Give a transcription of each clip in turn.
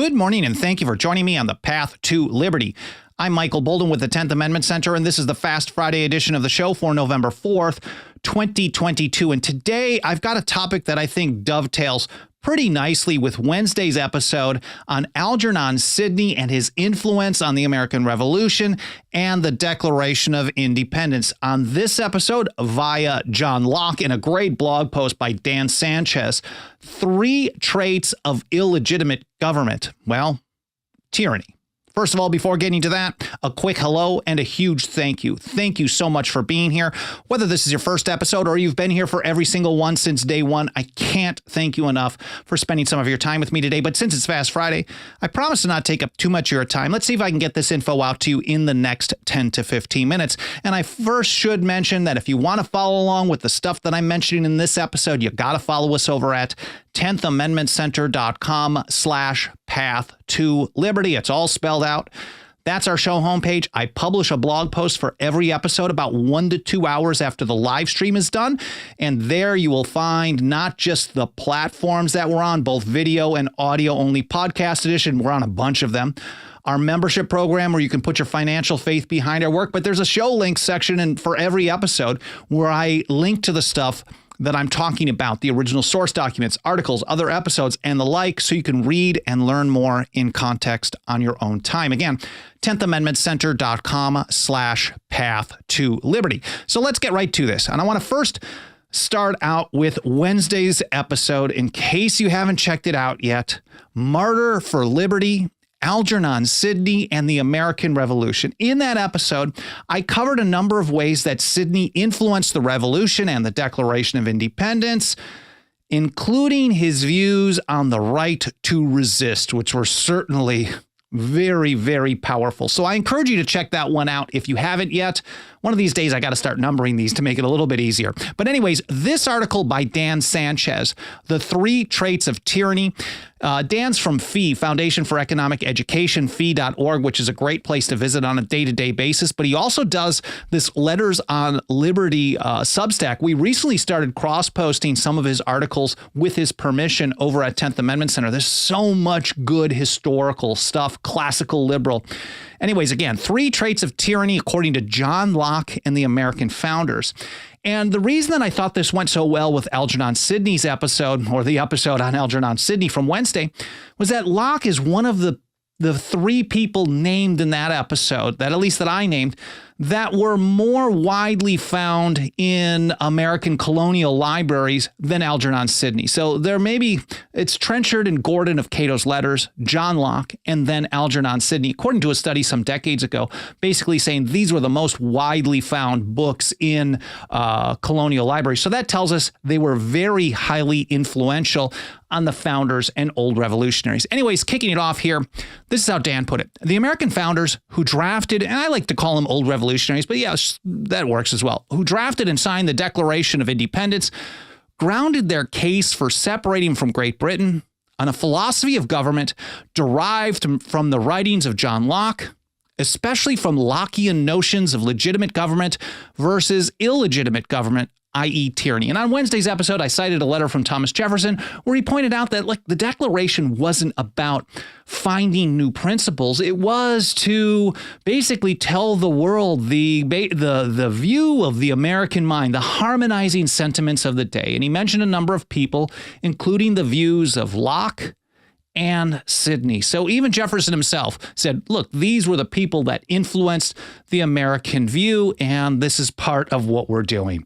Good morning, and thank you for joining me on the path to liberty. I'm Michael Bolden with the 10th Amendment Center, and this is the Fast Friday edition of the show for November 4th, 2022. And today I've got a topic that I think dovetails pretty nicely with Wednesday's episode on Algernon Sidney and his influence on the American Revolution and the Declaration of Independence. On this episode, via John Locke in a great blog post by Dan Sanchez, 3 traits of illegitimate government. Well, tyranny. First of all, before getting to that, a quick hello and a huge thank you. Thank you so much for being here. Whether this is your first episode or you've been here for every single one since day one, I can't thank you enough for spending some of your time with me today. But since it's Fast Friday, I promise to not take up too much of your time. Let's see if I can get this info out to you in the next 10 to 15 minutes. And I first should mention that if you want to follow along with the stuff that I'm mentioning in this episode, you got to follow us over at 10thamendmentcenter.com/path to liberty. It's all spelled out. That's our show homepage. I publish a blog post for every episode about 1 to 2 hours after the live stream is done. And there you will find not just the platforms that we're on, both video and audio only podcast edition. We're on a bunch of them. Our membership program where you can put your financial faith behind our work. But there's a show links section and for every episode where I link to the stuff that I'm talking about, the original source documents, articles, other episodes, and the like, so you can read and learn more in context on your own time. Again, 10thamendmentcenter.com/path to liberty. So let's get right to this. And I want to first start out with Wednesday's episode. In case you haven't checked it out yet, Martyr for Liberty, Algernon Sidney and the American Revolution. In that episode, I covered a number of ways that Sidney influenced the Revolution and the Declaration of Independence, including his views on the right to resist, which were certainly very, very powerful. So I encourage you to check that one out if you haven't yet. One of these days, I got to start numbering these to make it a little bit easier. But anyways, this article by Dan Sanchez, The 3 Traits of Tyranny. Dan's from FEE, Foundation for Economic Education, fee.org, which is a great place to visit on a day-to-day basis. But he also does this Letters on Liberty Substack. We recently started cross-posting some of his articles with his permission over at 10th Amendment Center. There's so much good historical stuff, classical liberal. Anyways, again, 3 traits of tyranny according to John Locke and the American founders. And the reason that I thought this went so well with Algernon Sidney's episode, or the episode on Algernon Sidney from Wednesday, was that Locke is one of the 3 people named in that episode, that at least that I named, that were more widely found in American colonial libraries than Algernon Sidney. So there may be, it's Trenchard and Gordon of Cato's Letters, John Locke, and then Algernon Sidney, according to a study some decades ago, basically saying these were the most widely found books in colonial libraries. So that tells us they were very highly influential on the founders and old revolutionaries. Anyways, kicking it off here, this is how Dan put it. The American founders who drafted, and I like to call them old revolutionaries, but yes, that works as well, who drafted and signed the Declaration of Independence, grounded their case for separating from Great Britain on a philosophy of government derived from the writings of John Locke, especially from Lockean notions of legitimate government versus illegitimate government, i.e. tyranny. And on Wednesday's episode, I cited a letter from Thomas Jefferson where he pointed out that the Declaration wasn't about finding new principles. It was to basically tell the world the view of the American mind, the harmonizing sentiments of the day. And he mentioned a number of people, including the views of Locke and Sidney. So even Jefferson himself said, look, these were the people that influenced the American view, and this is part of what we're doing.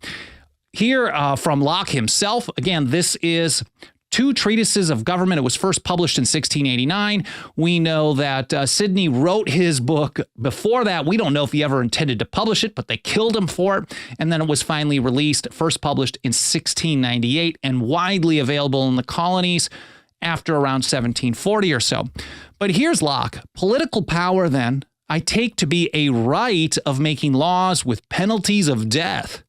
Here from Locke himself, again, this is Two Treatises of Government. It was first published in 1689. We know that Sidney wrote his book before that. We don't know if he ever intended to publish it, but they killed him for it. And then it was finally released, first published in 1698 and widely available in the colonies after around 1740 or so. But here's Locke. Political power, then, I take to be a right of making laws with penalties of death,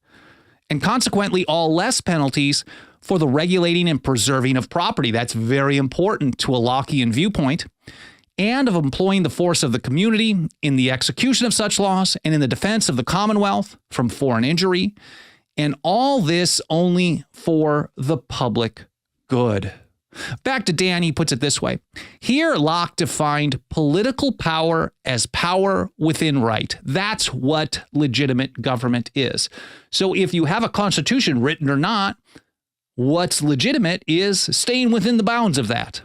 and consequently all less penalties for the regulating and preserving of property. That's very important to a Lockean viewpoint, and of employing the force of the community in the execution of such laws and in the defense of the Commonwealth from foreign injury, and all this only for the public good. Back to Dan, he puts it this way. Here, Locke defined political power as power within right. That's what legitimate government is. So if you have a constitution, written or not, what's legitimate is staying within the bounds of that.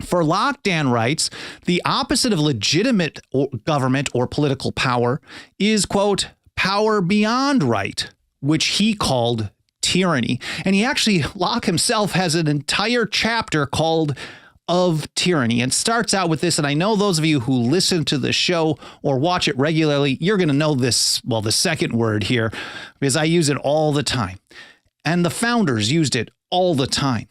For Locke, Dan writes, the opposite of legitimate government or political power is, quote, power beyond right, which he called tyranny. And Locke himself has an entire chapter called Of Tyranny, and starts out with this. And I know those of you who listen to the show or watch it regularly, you're going to know this, well, the second word here, because I use it all the time. And the founders used it all the time.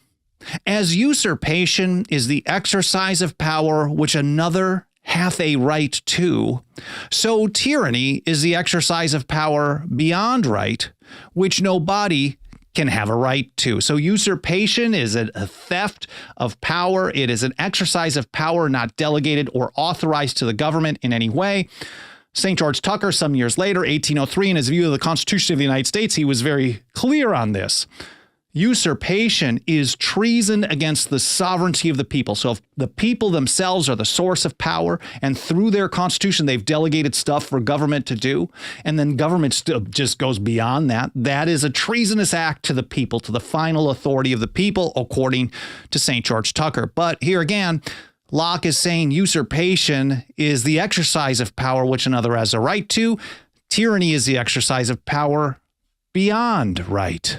As usurpation is the exercise of power which another hath a right to, so tyranny is the exercise of power beyond right, which no body can have a right to. So usurpation is a theft of power. It is an exercise of power not delegated or authorized to the government in any way. St. George Tucker, some years later, 1803, in his view of the Constitution of the United States, he was very clear on this. Usurpation is treason against the sovereignty of the people. So if the people themselves are the source of power, and through their constitution, they've delegated stuff for government to do, and then government still just goes beyond that, that is a treasonous act to the people, to the final authority of the people, according to St. George Tucker. But here again, Locke is saying usurpation is the exercise of power which another has a right to. Tyranny is the exercise of power beyond right.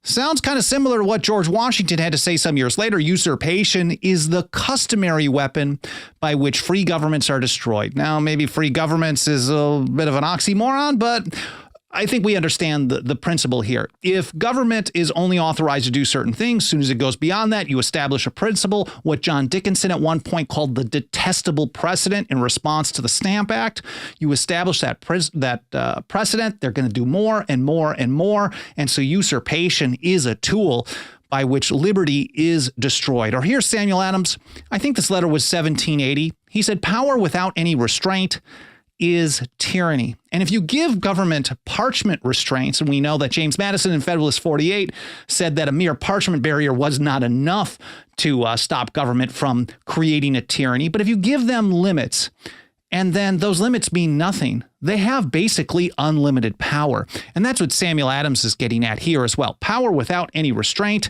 Sounds kind of similar to what George Washington had to say some years later. Usurpation is the customary weapon by which free governments are destroyed. Now, maybe free governments is a bit of an oxymoron, but I think we understand the principle here. If government is only authorized to do certain things, as soon as it goes beyond that, you establish a principle, what John Dickinson at one point called the detestable precedent in response to the Stamp Act. You establish that precedent, they're going to do more and more and more. And so usurpation is a tool by which liberty is destroyed. Or here's Samuel Adams. I think this letter was 1780. He said, power without any restraint is tyranny. And if you give government parchment restraints, and we know that James Madison in Federalist 48 said that a mere parchment barrier was not enough to stop government from creating a tyranny. But if you give them limits, and then those limits mean nothing, they have basically unlimited power. And that's what Samuel Adams is getting at here as well. Power without any restraint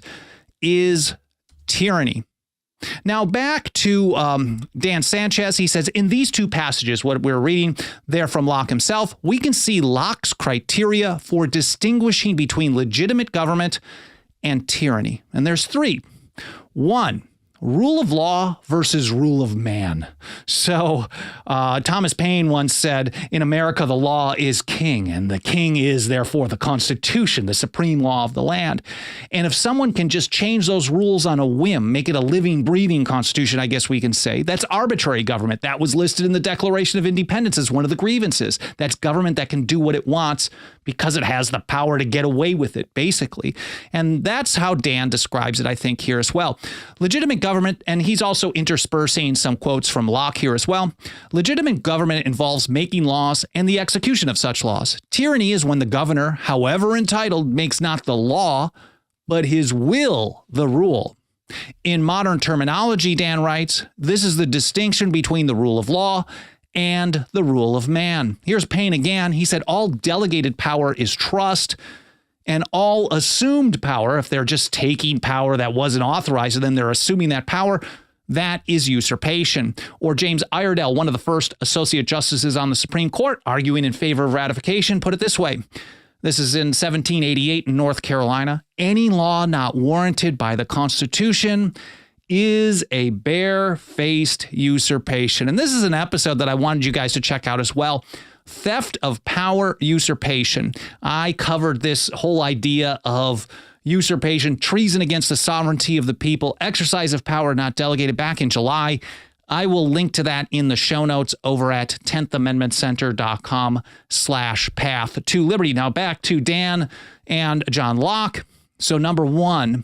is tyranny. Now back to Dan Sanchez. He says, in these two passages, what we're reading there from Locke himself, we can see Locke's criteria for distinguishing between legitimate government and tyranny. And there's three. One, rule of law versus rule of man. So Thomas Paine once said, in America, the law is king, and the king is therefore the Constitution, the supreme law of the land. And if someone can just change those rules on a whim, make it a living, breathing Constitution, I guess we can say, that's arbitrary government. That was listed in the Declaration of Independence as one of the grievances. That's government that can do what it wants because it has the power to get away with it, basically. And that's how Dan describes it, I think, here as well. Legitimate government, and he's also interspersing some quotes from Locke here as well. Legitimate government involves making laws and the execution of such laws. Tyranny is when the governor, however entitled, makes not the law, but his will the rule. In modern terminology, Dan writes, this is the distinction between the rule of law and the rule of man. Here's Paine again. He said, all delegated power is trust, and all assumed power, if they're just taking power that wasn't authorized and then they're assuming that power, that is usurpation. Or James Iredell, one of the first associate justices on the Supreme Court, arguing in favor of ratification, put it this way. This is in 1788 in North Carolina. Any law not warranted by the Constitution is a bare-faced usurpation. And this is an episode that I wanted you guys to check out as well. Theft of power usurpation. I covered this whole idea of usurpation, treason against the sovereignty of the people, exercise of power not delegated back in July. I will link to that in the show notes over at 10thamendmentcenter.com/path to liberty. Now back to Dan and John Locke. So number one,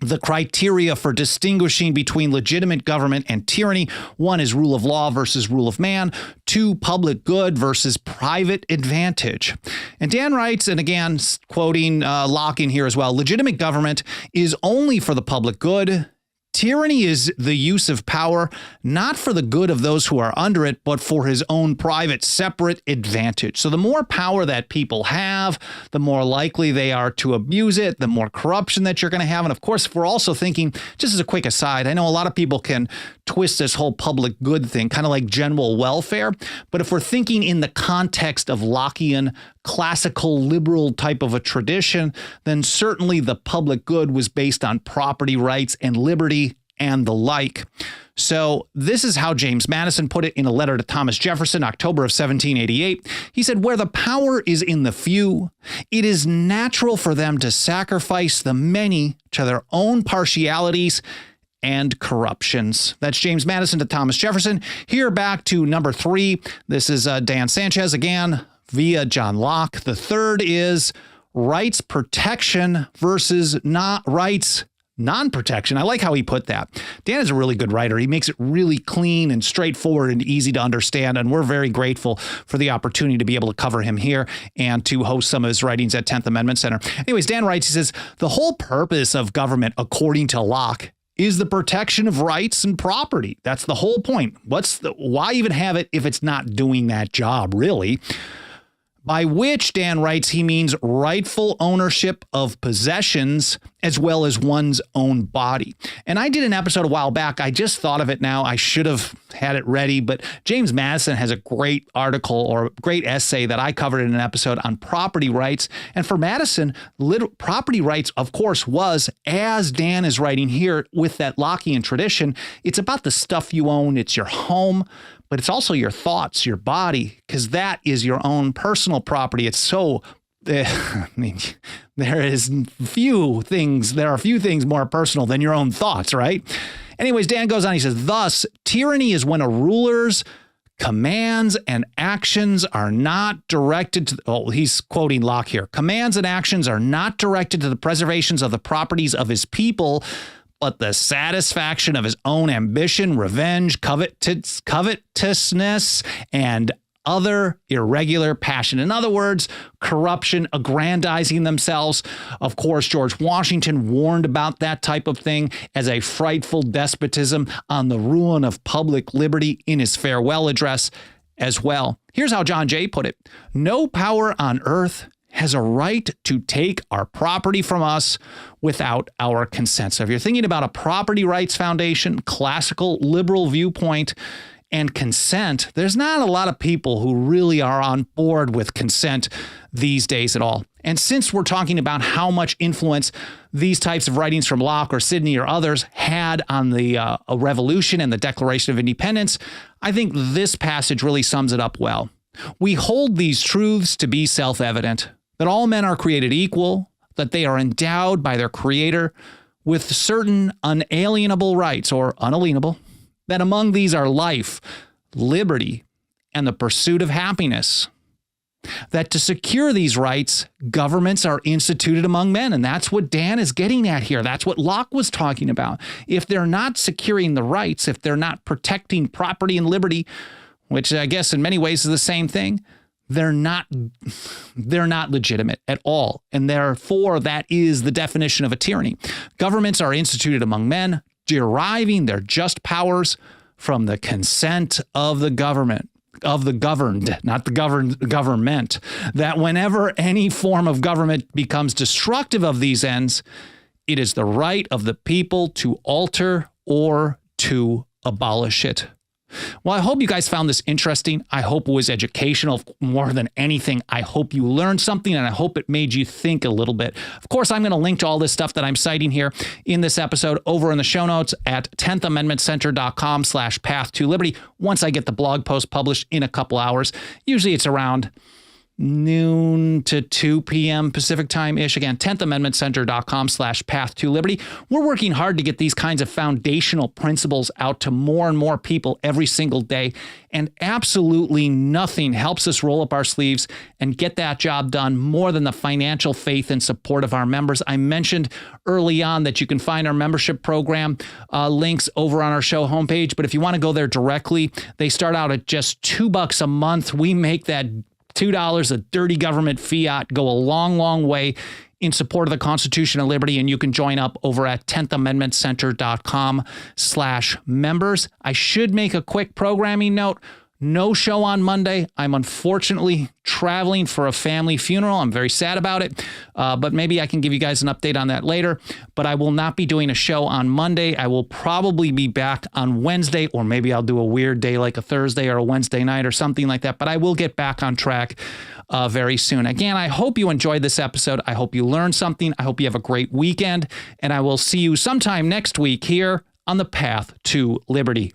the criteria for distinguishing between legitimate government and tyranny. One is rule of law versus rule of man. Two, public good versus private advantage. And Dan writes, and again, quoting Locke in here as well, legitimate government is only for the public good. Tyranny is the use of power, not for the good of those who are under it, but for his own private, separate advantage. So the more power that people have, the more likely they are to abuse it, the more corruption that you're going to have. And of course, if we're also thinking, just as a quick aside, I know a lot of people can twist this whole public good thing, kind of like general welfare. But if we're thinking in the context of Lockean classical liberal type of a tradition, then certainly the public good was based on property rights and liberty and the like. So this is how James Madison put it in a letter to Thomas Jefferson, October of 1788. He said, where the power is in the few, it is natural for them to sacrifice the many to their own partialities and corruptions. That's James Madison to Thomas Jefferson. Here back to number 3. This is Dan Sanchez again via John Locke. The third is rights protection versus rights non-protection. I like how he put that. Dan is a really good writer. He makes it really clean and straightforward and easy to understand. And we're very grateful for the opportunity to be able to cover him here and to host some of his writings at 10th Amendment Center. Anyways, Dan writes, he says, the whole purpose of government, according to Locke, is the protection of rights and property. That's the whole point. Why even have it if it's not doing that job, really? By which, Dan writes, he means rightful ownership of possessions as well as one's own body. And I did an episode a while back. I just thought of it now. I should have had it ready, but James Madison has a great article or great essay that I covered in an episode on property rights. And for Madison, property rights, of course, was, as Dan is writing here with that Lockean tradition, it's about the stuff you own. It's your home, but it's also your thoughts, your body, because that is your own personal property. It's so, I mean, there are few things more personal than your own thoughts, right? Anyways, Dan goes on, he says, thus, tyranny is when a ruler's commands and actions are not directed to, he's quoting Locke here, commands and actions are not directed to the preservations of the properties of his people, but the satisfaction of his own ambition, revenge, covetousness, and other irregular passion. In other words, corruption, aggrandizing themselves. Of course, George Washington warned about that type of thing as a frightful despotism on the ruin of public liberty in his farewell address as well. Here's how John Jay put it. No power on earth has a right to take our property from us without our consent. So if you're thinking about a property rights foundation, classical liberal viewpoint, and consent, there's not a lot of people who really are on board with consent these days at all. And since we're talking about how much influence these types of writings from Locke or Sidney or others had on the Revolution and the Declaration of Independence, I think this passage really sums it up well. We hold these truths to be self-evident, that all men are created equal, that they are endowed by their Creator with certain unalienable rights or unalienable, that among these are life, liberty, and the pursuit of happiness. That to secure these rights, governments are instituted among men. And that's what Dan is getting at here. That's what Locke was talking about. If they're not securing the rights, if they're not protecting property and liberty, which I guess in many ways is the same thing, they're not legitimate at all. And therefore, that is the definition of a tyranny. Governments are instituted among men, deriving their just powers from the consent of the government, of the governed, not the government, that whenever any form of government becomes destructive of these ends, it is the right of the people to alter or to abolish it. Well, I hope you guys found this interesting. I hope it was educational more than anything. I hope you learned something, and I hope it made you think a little bit. Of course, I'm going to link to all this stuff that I'm citing here in this episode over in the show notes at 10thamendmentcenter.com/path to liberty. Once I get the blog post published in a couple hours, usually it's around noon to 2 p.m. Pacific time-ish. Again, 10thamendmentcenter.com/path to liberty. We're working hard to get these kinds of foundational principles out to more and more people every single day. And absolutely nothing helps us roll up our sleeves and get that job done more than the financial faith and support of our members. I mentioned early on that you can find our membership program links over on our show homepage. But if you want to go there directly, they start out at just $2 a month. We make that $2, a dirty government fiat, go a long, long way in support of the Constitution and liberty. And you can join up over at 10thamendmentcenter.com/members. I should make a quick programming note. No show on Monday. I'm unfortunately traveling for a family funeral. I'm very sad about it, but maybe I can give you guys an update on that later. But I will not be doing a show on Monday. I will probably be back on Wednesday, or maybe I'll do a weird day like a Thursday or a Wednesday night or something like that. But I will get back on track very soon. Again, I hope you enjoyed this episode. I hope you learned something. I hope you have a great weekend. And I will see you sometime next week here on the path to liberty.